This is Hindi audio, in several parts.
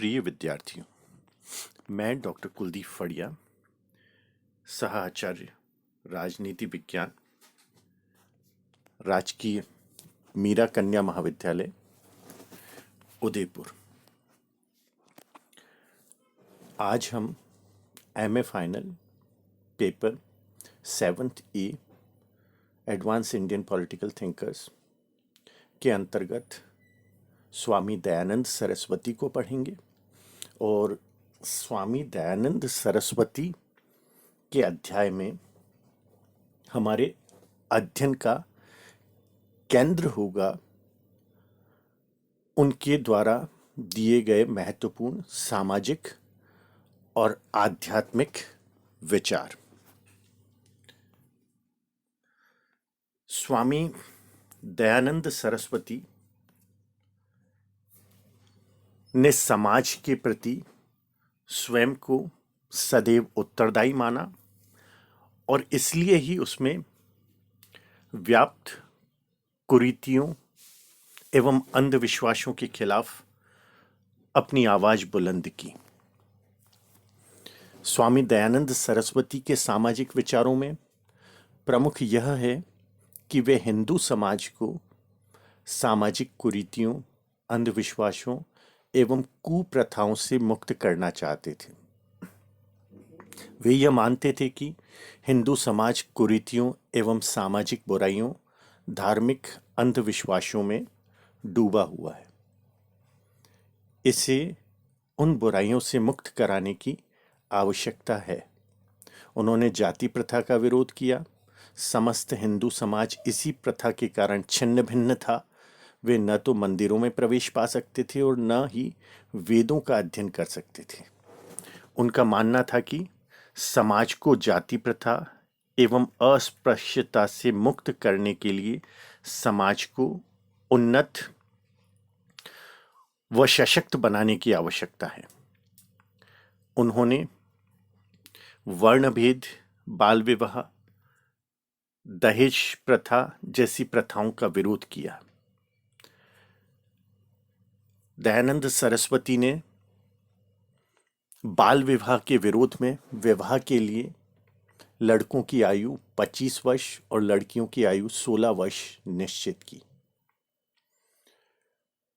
प्रिय विद्यार्थियों, मैं डॉक्टर कुलदीप फड़िया, सह आचार्य राजनीति विज्ञान, राजकीय मीरा कन्या महाविद्यालय उदयपुर। आज हम MA final paper 7th E advance Indian political thinkers के अंतर्गत स्वामी दयानंद सरस्वती को पढ़ेंगे और स्वामी दयानंद सरस्वती के अध्याय में हमारे अध्ययन का केंद्र होगा उनके द्वारा दिए गए महत्वपूर्ण सामाजिक और आध्यात्मिक विचार। स्वामी दयानंद सरस्वती ने समाज के प्रति स्वयं को सदैव उत्तरदायी माना और इसलिए ही उसमें व्याप्त कुरीतियों एवं अंधविश्वासों के खिलाफ अपनी आवाज बुलंद की। स्वामी दयानंद सरस्वती के सामाजिक विचारों में प्रमुख यह है कि वे हिंदू समाज को सामाजिक कुरीतियों, अंधविश्वासों एवं कुप्रथाओं से मुक्त करना चाहते थे। वे यह मानते थे कि हिंदू समाज कुरीतियों एवं सामाजिक बुराइयों, धार्मिक अंधविश्वासों में डूबा हुआ है। इसे उन बुराइयों से मुक्त कराने की आवश्यकता है। उन्होंने जाति प्रथा का विरोध किया। समस्त हिंदू समाज इसी प्रथा के कारण छिन्न भिन्न था। वे न तो मंदिरों में प्रवेश पा सकते थे और न ही वेदों का अध्ययन कर सकते थे। उनका मानना था कि समाज को जाति प्रथा एवं अस्पृश्यता से मुक्त करने के लिए समाज को उन्नत व सशक्त बनाने की आवश्यकता है। उन्होंने वर्णभेद, बाल विवाह, दहेज प्रथा जैसी प्रथाओं का विरोध किया। दयानंद सरस्वती ने बाल विवाह के विरोध में विवाह के लिए लड़कों की आयु 25 वर्ष और लड़कियों की आयु 16 वर्ष निश्चित की।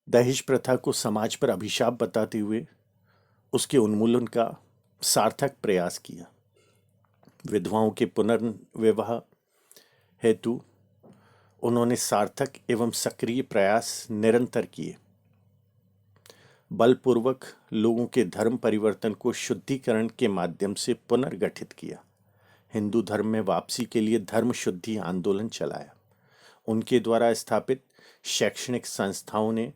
दहेज प्रथा को समाज पर अभिशाप बताते हुए उसके उन्मूलन का सार्थक प्रयास किया। विधवाओं के पुनर्विवाह हेतु उन्होंने सार्थक एवं सक्रिय प्रयास निरंतर किए। बलपूर्वक लोगों के धर्म परिवर्तन को शुद्धिकरण के माध्यम से पुनर्गठित किया। हिंदू धर्म में वापसी के लिए धर्म शुद्धि आंदोलन चलाया। उनके द्वारा स्थापित शैक्षणिक संस्थाओं ने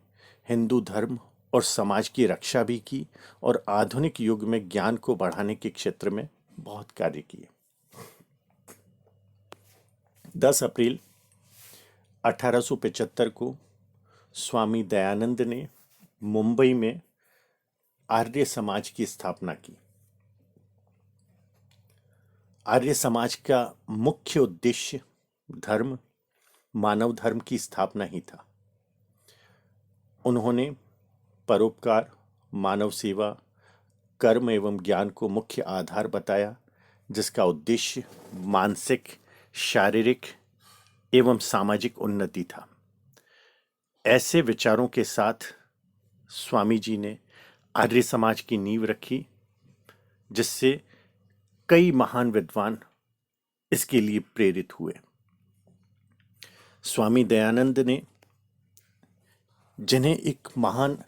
हिंदू धर्म और समाज की रक्षा भी की और आधुनिक युग में ज्ञान को बढ़ाने के क्षेत्र में बहुत कार्य किए। 10 अप्रैल 1875 को स्वामी दयानंद ने मुंबई में आर्य समाज की स्थापना की। आर्य समाज का मुख्य उद्देश्य धर्म, मानव धर्म की स्थापना ही था। उन्होंने परोपकार, मानव सेवा, कर्म एवं ज्ञान को मुख्य आधार बताया, जिसका उद्देश्य मानसिक, शारीरिक एवं सामाजिक उन्नति था। ऐसे विचारों के साथ स्वामी जी ने आर्य समाज की नींव रखी, जिससे कई महान विद्वान इसके लिए प्रेरित हुए। स्वामी दयानंद ने, जिन्हें एक महान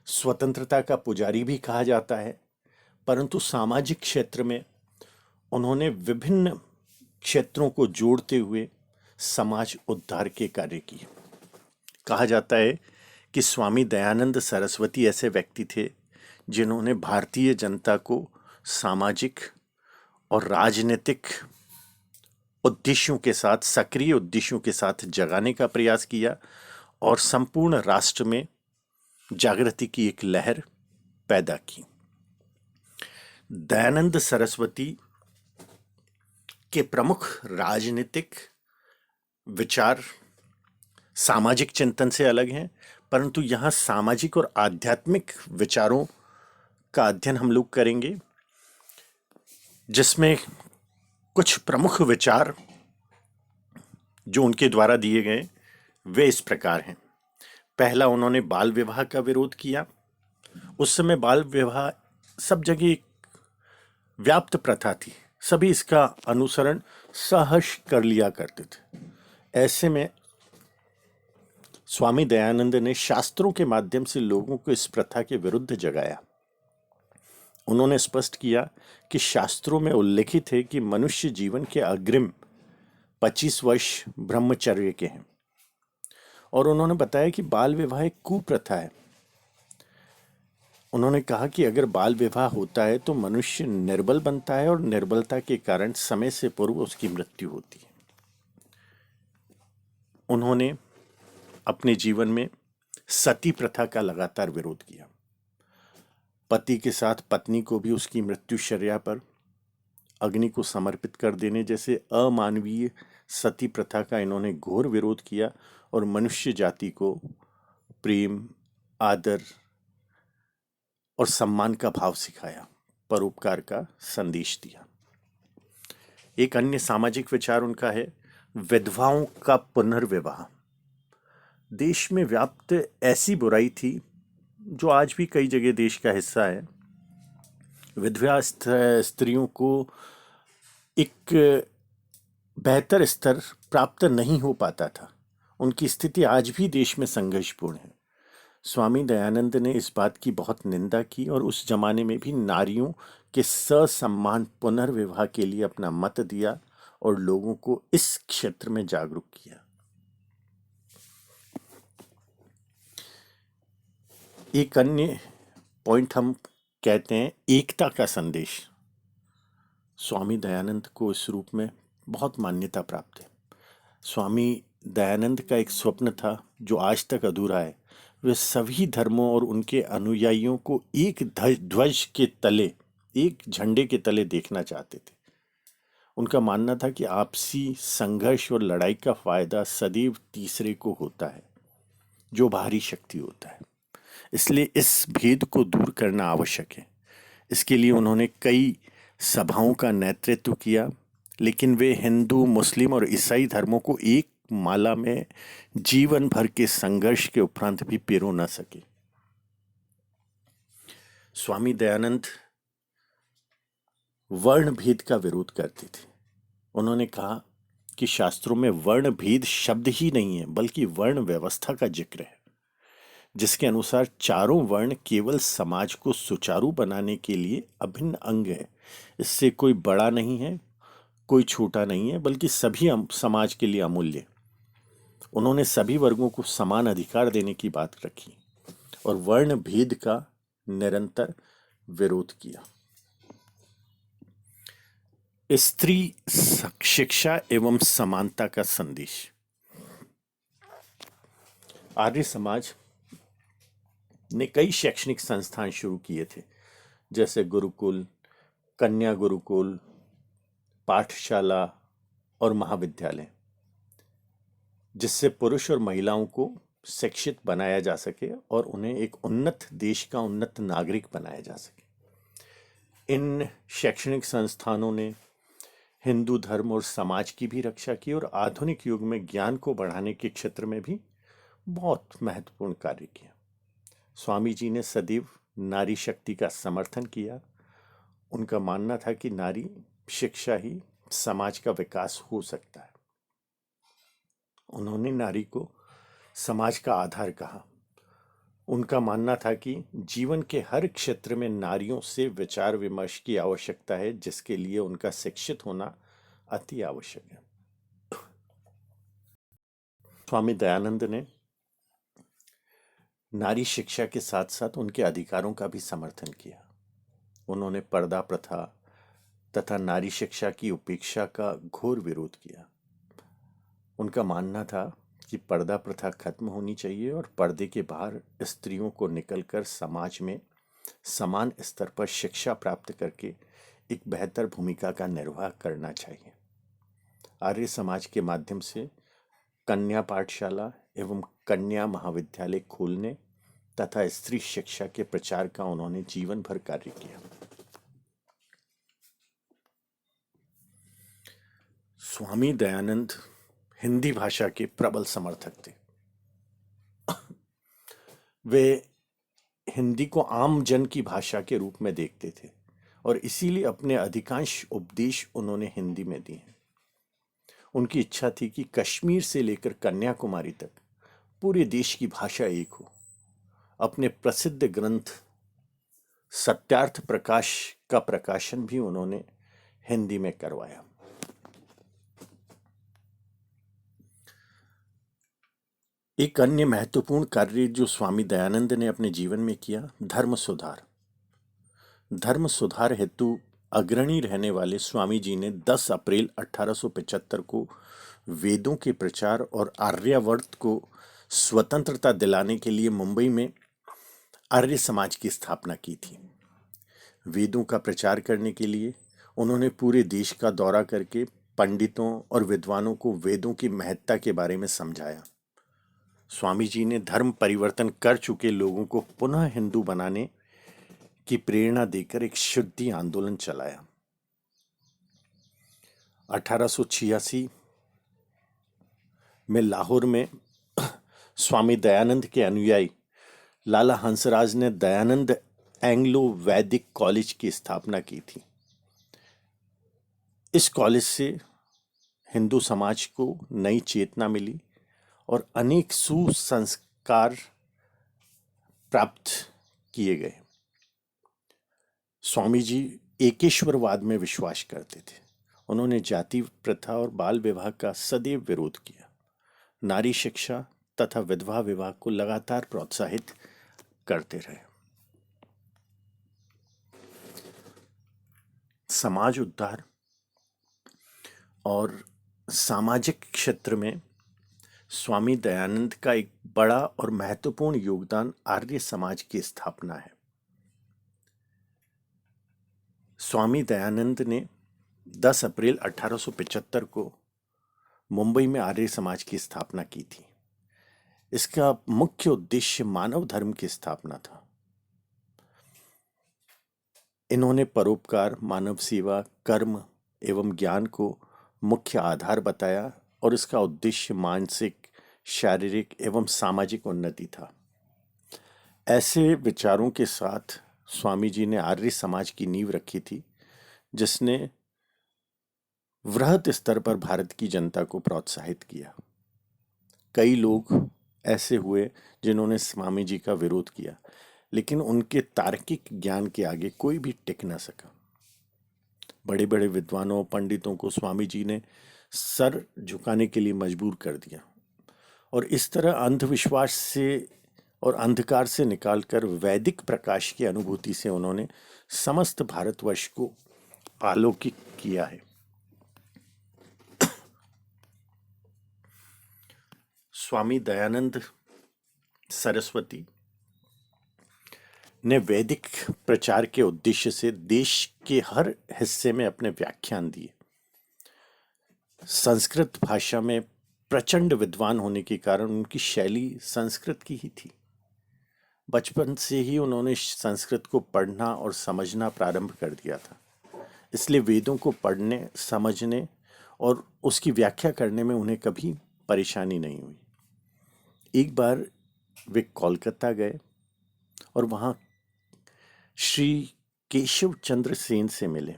स्वतंत्रता का पुजारी भी कहा जाता है, परंतु सामाजिक क्षेत्र में उन्होंने विभिन्न क्षेत्रों को जोड़ते हुए समाज उद्धार के कार्य किए। कहा जाता है कि स्वामी दयानंद सरस्वती ऐसे व्यक्ति थे जिन्होंने भारतीय जनता को सामाजिक और राजनीतिक उद्देश्यों के साथ, सक्रिय उद्देश्यों के साथ जगाने का प्रयास किया और संपूर्ण राष्ट्र में जागृति की एक लहर पैदा की। दयानंद सरस्वती के प्रमुख राजनीतिक विचार सामाजिक चिंतन से अलग हैं, परंतु यहाँ सामाजिक और आध्यात्मिक विचारों का अध्ययन हम लोग करेंगे, जिसमें कुछ प्रमुख विचार जो उनके द्वारा दिए गए वे इस प्रकार हैं। पहला, उन्होंने बाल विवाह का विरोध किया। उस समय बाल विवाह सब जगह एक व्याप्त प्रथा थी, सभी इसका अनुसरण सहर्ष कर लिया करते थे। ऐसे में स्वामी दयानंद ने शास्त्रों के माध्यम से लोगों को इस प्रथा के विरुद्ध जगाया। उन्होंने स्पष्ट किया कि शास्त्रों में उल्लिखित है कि मनुष्य जीवन के अग्रिम 25 वर्ष ब्रह्मचर्य के हैं, और उन्होंने बताया कि बाल विवाह एक कुप्रथा है। उन्होंने कहा कि अगर बाल विवाह होता है तो मनुष्य निर्बल बनता है और निर्बलता के कारण समय से पूर्व उसकी मृत्यु होती है। उन्होंने अपने जीवन में सती प्रथा का लगातार विरोध किया। पति के साथ पत्नी को भी उसकी मृत्युशर्या पर अग्नि को समर्पित कर देने जैसे अमानवीय सती प्रथा का इन्होंने घोर विरोध किया और मनुष्य जाति को प्रेम, आदर और सम्मान का भाव सिखाया, परोपकार का संदेश दिया। एक अन्य सामाजिक विचार उनका है विधवाओं का पुनर्विवाह। देश में व्याप्त ऐसी बुराई थी जो आज भी कई जगह देश का हिस्सा है। विधवा स्त्रियों को एक बेहतर स्तर प्राप्त नहीं हो पाता था। उनकी स्थिति आज भी देश में संघर्षपूर्ण है। स्वामी दयानंद ने इस बात की बहुत निंदा की और उस जमाने में भी नारियों के ससम्मान पुनर्विवाह के लिए अपना मत दिया और लोगों को इस क्षेत्र में जागरूक किया। एक अन्य पॉइंट हम कहते हैं एकता का संदेश। स्वामी दयानंद को इस रूप में बहुत मान्यता प्राप्त है। स्वामी दयानंद का एक स्वप्न था जो आज तक अधूरा है। वे सभी धर्मों और उनके अनुयायियों को एक ध्वज के तले, एक झंडे के तले देखना चाहते थे। उनका मानना था कि आपसी संघर्ष और लड़ाई का फायदा सदैव तीसरे को होता है, जो बाहरी शक्ति होता है। इसलिए इस भेद को दूर करना आवश्यक है। इसके लिए उन्होंने कई सभाओं का नेतृत्व किया, लेकिन वे हिंदू, मुस्लिम और ईसाई धर्मों को एक माला में जीवन भर के संघर्ष के उपरांत भी पिरो न सके। स्वामी दयानंद वर्ण भेद का विरोध करते थे। उन्होंने कहा कि शास्त्रों में वर्ण भेद शब्द ही नहीं है, बल्कि वर्ण व्यवस्था का जिक्र है, जिसके अनुसार चारों वर्ण केवल समाज को सुचारू बनाने के लिए अभिन्न अंग है। इससे कोई बड़ा नहीं है, कोई छोटा नहीं है, बल्कि सभी समाज के लिए अमूल्य। उन्होंने सभी वर्गों को समान अधिकार देने की बात रखी और वर्ण भेद का निरंतर विरोध किया। स्त्री शिक्षा एवं समानता का संदेश। आर्य समाज ने कई शैक्षणिक संस्थान शुरू किए थे, जैसे गुरुकुल, कन्या गुरुकुल, पाठशाला और महाविद्यालय, जिससे पुरुष और महिलाओं को शिक्षित बनाया जा सके और उन्हें एक उन्नत देश का उन्नत नागरिक बनाया जा सके। इन शैक्षणिक संस्थानों ने हिंदू धर्म और समाज की भी रक्षा की और आधुनिक युग में ज्ञान को बढ़ाने के क्षेत्र में भी बहुत महत्वपूर्ण कार्य किया। स्वामी जी ने सदैव नारी शक्ति का समर्थन किया। उनका मानना था कि नारी शिक्षा ही समाज का विकास हो सकता है। उन्होंने नारी को समाज का आधार कहा। उनका मानना था कि जीवन के हर क्षेत्र में नारियों से विचार विमर्श की आवश्यकता है, जिसके लिए उनका शिक्षित होना अति आवश्यक है। स्वामी दयानंद ने नारी शिक्षा के साथ साथ उनके अधिकारों का भी समर्थन किया। उन्होंने पर्दा प्रथा तथा नारी शिक्षा की उपेक्षा का घोर विरोध किया। उनका मानना था कि पर्दा प्रथा खत्म होनी चाहिए और पर्दे के बाहर स्त्रियों को निकलकर समाज में समान स्तर पर शिक्षा प्राप्त करके एक बेहतर भूमिका का निर्वाह करना चाहिए। आर्य समाज के माध्यम से कन्या पाठशाला एवं कन्या महाविद्यालय खोलने तथा स्त्री शिक्षा के प्रचार का उन्होंने जीवन भर कार्य किया। स्वामी दयानंद हिंदी भाषा के प्रबल समर्थक थे। वे हिंदी को आम जन की भाषा के रूप में देखते थे और इसीलिए अपने अधिकांश उपदेश उन्होंने हिंदी में दिए। उनकी इच्छा थी कि कश्मीर से लेकर कन्याकुमारी तक पूरे देश की भाषा एक हो। अपने प्रसिद्ध ग्रंथ सत्यार्थ प्रकाश का प्रकाशन भी उन्होंने हिंदी में करवाया। एक अन्य महत्वपूर्ण कार्य जो स्वामी दयानंद ने अपने जीवन में किया, धर्म सुधार। धर्म सुधार हेतु अग्रणी रहने वाले स्वामी जी ने 10 अप्रैल 1875 को वेदों के प्रचार और आर्यावर्त को स्वतंत्रता दिलाने के लिए मुंबई में आर्य समाज की स्थापना की थी। वेदों का प्रचार करने के लिए उन्होंने पूरे देश का दौरा करके पंडितों और विद्वानों को वेदों की महत्ता के बारे में समझाया। स्वामी जी ने धर्म परिवर्तन कर चुके लोगों को पुनः हिंदू बनाने की प्रेरणा देकर एक शुद्धि आंदोलन चलाया। 1886 में लाहौर में स्वामी दयानंद के अनुयायी लाला हंसराज ने दयानंद एंग्लो वैदिक कॉलेज की स्थापना की थी। इस कॉलेज से हिंदू समाज को नई चेतना मिली और अनेक सुसंस्कार प्राप्त किए गए। स्वामी जी एकेश्वरवाद में विश्वास करते थे। उन्होंने जाति प्रथा और बाल विवाह का सदैव विरोध किया। नारी शिक्षा तथा विधवा विवाह को लगातार प्रोत्साहित करते रहे। समाज उद्धार और सामाजिक क्षेत्र में स्वामी दयानंद का एक बड़ा और महत्वपूर्ण योगदान आर्य समाज की स्थापना है। स्वामी दयानंद ने 10 अप्रैल 1875 को मुंबई में आर्य समाज की स्थापना की थी। इसका मुख्य उद्देश्य मानव धर्म की स्थापना था। इन्होंने परोपकार, मानव सेवा, कर्म एवं ज्ञान को मुख्य आधार बताया और इसका उद्देश्य मानसिक, शारीरिक एवं सामाजिक उन्नति था। ऐसे विचारों के साथ स्वामी जी ने आर्य समाज की नींव रखी थी, जिसने वृहत स्तर पर भारत की जनता को प्रोत्साहित किया। कई लोग ऐसे हुए जिन्होंने स्वामी जी का विरोध किया, लेकिन उनके तार्किक ज्ञान के आगे कोई भी टिक न सका। बड़े बड़े विद्वानों, पंडितों को स्वामी जी ने सर झुकाने के लिए मजबूर कर दिया और इस तरह अंधविश्वास से और अंधकार से निकालकर वैदिक प्रकाश की अनुभूति से उन्होंने समस्त भारतवर्ष को आलोकित किया है। स्वामी दयानंद सरस्वती ने वैदिक प्रचार के उद्देश्य से देश के हर हिस्से में अपने व्याख्यान दिए। संस्कृत भाषा में प्रचंड विद्वान होने के कारण उनकी शैली संस्कृत की ही थी। बचपन से ही उन्होंने संस्कृत को पढ़ना और समझना प्रारंभ कर दिया था, इसलिए वेदों को पढ़ने, समझने और उसकी व्याख्या करने में उन्हें कभी परेशानी नहीं हुई। एक बार वे कोलकाता गए और वहाँ श्री केशव चंद्र सेन से मिले।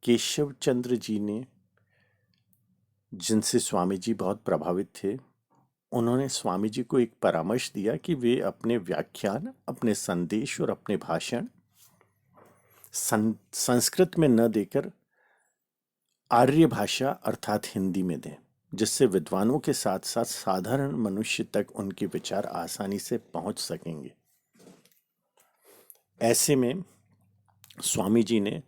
केशव चंद्र जी ने, जिनसे स्वामी जी बहुत प्रभावित थे, उन्होंने स्वामी जी को एक परामर्श दिया कि वे अपने व्याख्यान, अपने संदेश और अपने भाषण संस्कृत में न देकर आर्य भाषा अर्थात हिंदी में दें, जिससे विद्वानों के साथ साथ साधारण मनुष्य तक उनके विचार आसानी से पहुंच सकेंगे। ऐसे में स्वामी जी ने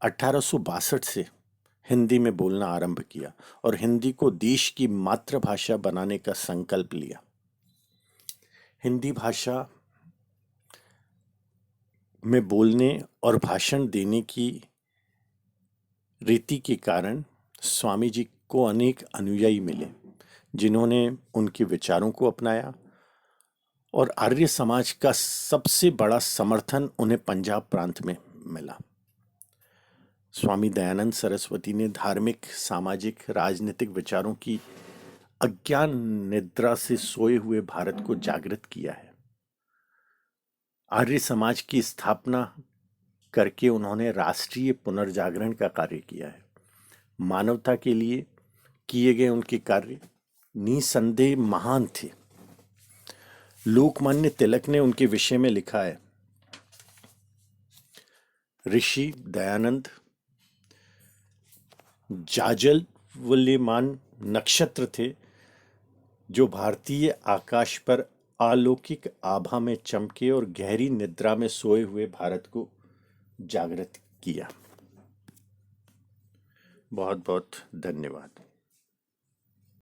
1862 से हिंदी में बोलना आरंभ किया और हिंदी को देश की मातृभाषा बनाने का संकल्प लिया। हिंदी भाषा में बोलने और भाषण देने की रीति के कारण स्वामी जी को अनेक अनुयायी मिले, जिन्होंने उनके विचारों को अपनाया और आर्य समाज का सबसे बड़ा समर्थन उन्हें पंजाब प्रांत में मिला। स्वामी दयानंद सरस्वती ने धार्मिक, सामाजिक, राजनीतिक विचारों की अज्ञान निद्रा से सोए हुए भारत को जागृत किया है। आर्य समाज की स्थापना करके उन्होंने राष्ट्रीय पुनर्जागरण का कार्य किया है। मानवता के लिए किए गए उनके कार्य निसंदेह महान थे। लोकमान्य तिलक ने उनके विषय में लिखा है, ऋषि दयानंद जाज्वल्यमान नक्षत्र थे जो भारतीय आकाश पर अलौकिक आभा में चमके और गहरी निद्रा में सोए हुए भारत को जागृत किया। बहुत बहुत धन्यवाद।